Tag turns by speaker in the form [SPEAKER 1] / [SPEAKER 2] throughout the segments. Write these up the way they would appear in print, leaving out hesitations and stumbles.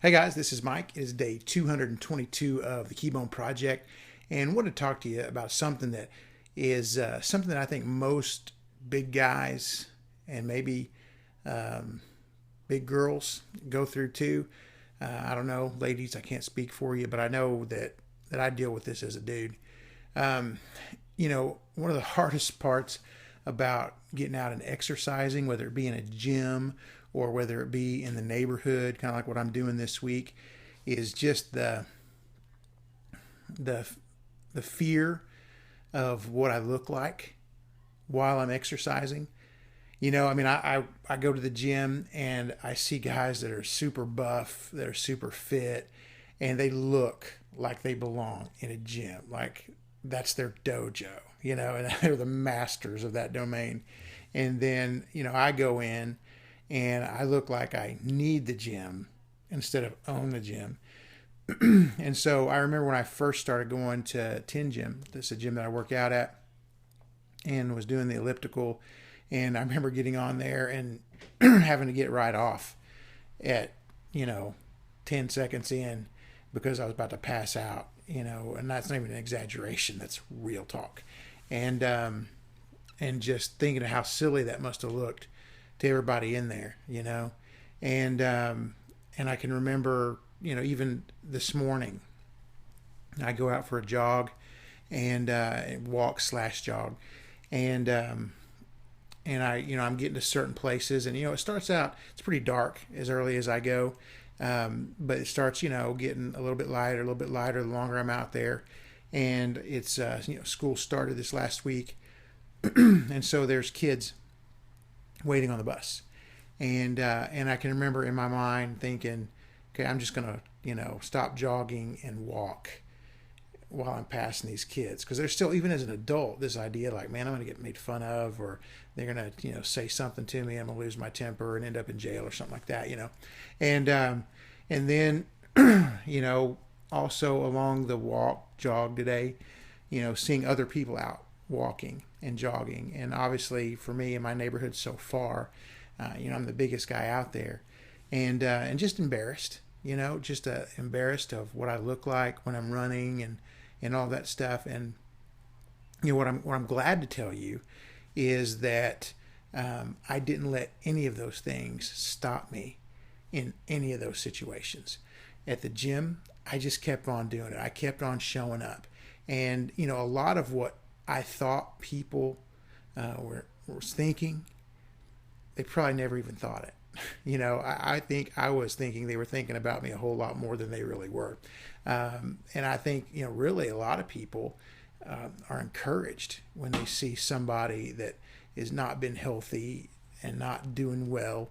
[SPEAKER 1] Hey guys, this is Mike. It is day 222 of the Keybone Project, and I want to talk to you about something that is something that I think most big guys and maybe um, big girls go through too. I don't know, ladies, I can't speak for you, but I know that I deal with this as a dude. Um, One of the hardest parts about getting out and exercising, whether it be in a gym or whether it be in the neighborhood, kind of like what I'm doing this week, is just the the fear of what I look like while I'm exercising. I go to the gym and I see guys that are super buff, that are super fit, and they look like they belong in a gym. Like that's their dojo, and they're the masters of that domain. And then, I go in and I look like I need the gym instead of own the gym. And so I remember when I first started going to Tin Gym, this is a gym that I work out at, and was doing the elliptical. And I remember getting on there and having to get right off at, you know, 10 seconds in because I was about to pass out, and that's not even an exaggeration. That's real talk. And, um, and just thinking of how silly that must have looked to everybody in there. And, and I can remember, even this morning, I go out for a jog and walk slash jog. And, I'm getting to certain places, and it starts out, it's pretty dark as early as I go, but it starts getting a little bit lighter the longer I'm out there. And it's school started this last week, and so there's kids waiting on the bus, and I can remember in my mind thinking, okay, I'm just gonna stop jogging and walk while I'm passing these kids, because there's still, even as an adult, this idea like, man, I'm going to get made fun of, or they're going to say something to me, I'm going to lose my temper and end up in jail or something like that. And then also along the walk jog today, seeing other people out walking and jogging, and obviously for me in my neighborhood so far, I'm the biggest guy out there, and just embarrassed, just embarrassed of what I look like when I'm running, and all that stuff. And what I'm glad to tell you is that I didn't let any of those things stop me in any of those situations. At the gym, I just kept on doing it. I kept on showing up, and a lot of what I thought people were thinking, they probably never even thought it. I think I was thinking they were thinking about me a whole lot more than they really were. And I think, really a lot of people are encouraged when they see somebody that has not been healthy and not doing well,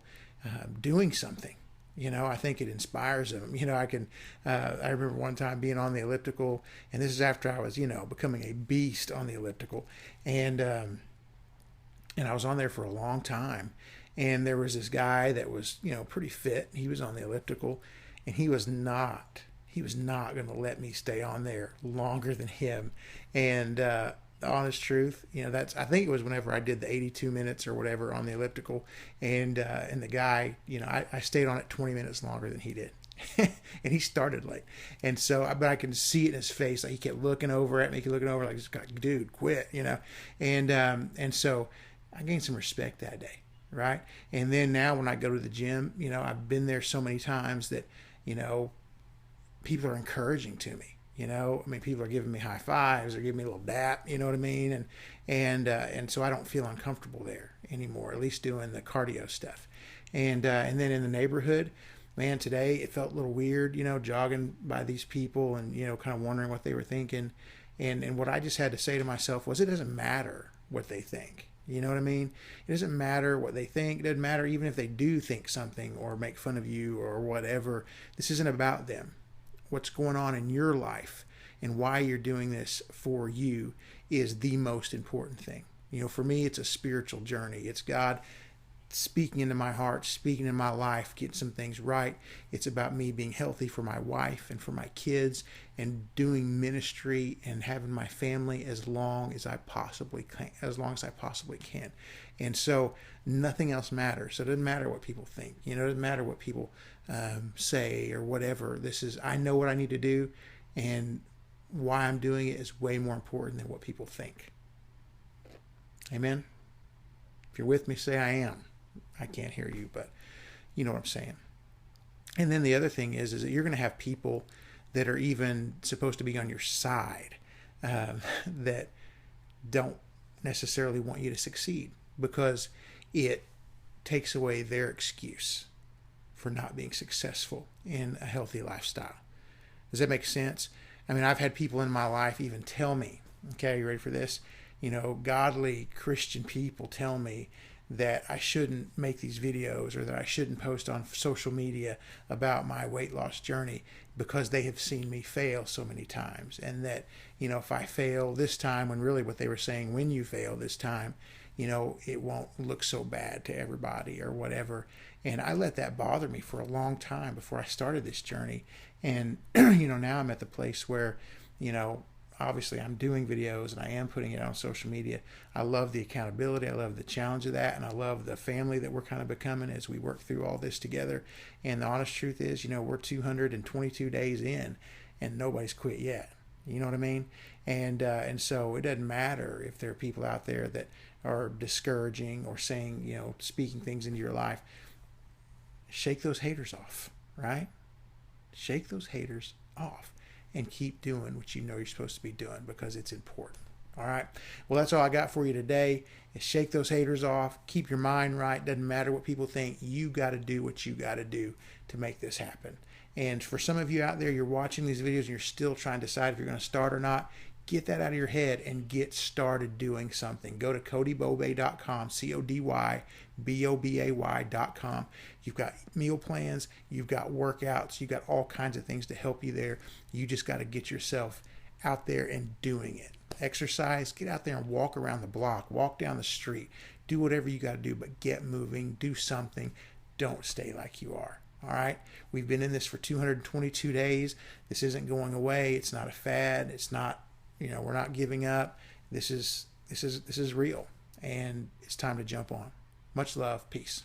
[SPEAKER 1] doing something. I think it inspires them. I remember one time being on the elliptical, and this is after I was, becoming a beast on the elliptical. And I was on there for a long time. And there was this guy that was, pretty fit. He was on the elliptical, and he was not going to let me stay on there longer than him. And the honest truth, I think it was whenever I did the 82 minutes or whatever on the elliptical, and the guy, I stayed on it 20 minutes longer than he did. And he started late, and so but I can see it in his face, like he kept looking over at me, looking over like, dude, quit. And so I gained some respect that day, right? And then now when I go to the gym, I've been there so many times that people are encouraging to me. People are giving me high fives or giving me a little dap. You know what I mean? And so I don't feel uncomfortable there anymore. At least doing the cardio stuff. And then in the neighborhood, man, today it felt a little weird. Jogging by these people and kind of wondering what they were thinking. And what I just had to say to myself was, it doesn't matter what they think. You know what I mean? It doesn't matter what they think. It doesn't matter even if they do think something or make fun of you or whatever. This isn't about them. What's going on in your life and why you're doing this for you is the most important thing. For me, it's a spiritual journey. It's God speaking into my heart, speaking in my life, getting some things right. It's about me being healthy for my wife and for my kids, and doing ministry and having my family as long as I possibly can. And so nothing else matters. So it doesn't matter what people think. It doesn't matter what people say or whatever. I know what I need to do, and why I'm doing it is way more important than what people think. Amen? If you're with me, say I am. I can't hear you, but you know what I'm saying. And then the other thing is that you're going to have people that are even supposed to be on your side that don't necessarily want you to succeed, because it takes away their excuse for not being successful in a healthy lifestyle. Does that make sense? I mean, I've had people in my life even tell me, okay, you ready for this? Godly Christian people tell me that I shouldn't make these videos, or that I shouldn't post on social media about my weight loss journey, because they have seen me fail so many times. And that, if I fail this time, when really what they were saying, when you fail this time, it won't look so bad to everybody or whatever. And I let that bother me for a long time before I started this journey. And, now I'm at the place where, obviously I'm doing videos and I am putting it on social media. I love the accountability. I love the challenge of that. And I love the family that we're kind of becoming as we work through all this together. And the honest truth is, we're 222 days in and nobody's quit yet. You know what I mean? And so it doesn't matter if there are people out there that are discouraging or saying, speaking things into your life. Shake those haters off, right? Shake those haters off and keep doing what you're supposed to be doing, because it's important. All right. Well, that's all I got for you today. Is shake those haters off. Keep your mind right. Doesn't matter what people think. You got to do what you got to do to make this happen. And for some of you out there, you're watching these videos and you're still trying to decide if you're going to start or not. Get that out of your head and get started doing something. Go to CodyBobay.com, CodyBobay.com. You've got meal plans, you've got workouts, you've got all kinds of things to help you there. You just got to get yourself out there and doing it. Exercise, get out there and walk around the block, walk down the street, do whatever you got to do, but get moving, do something. Don't stay like you are. All right. We've been in this for 222 days. This isn't going away. It's not a fad. It's not, we're not giving up. This is real, and it's time to jump on. Much love. Peace.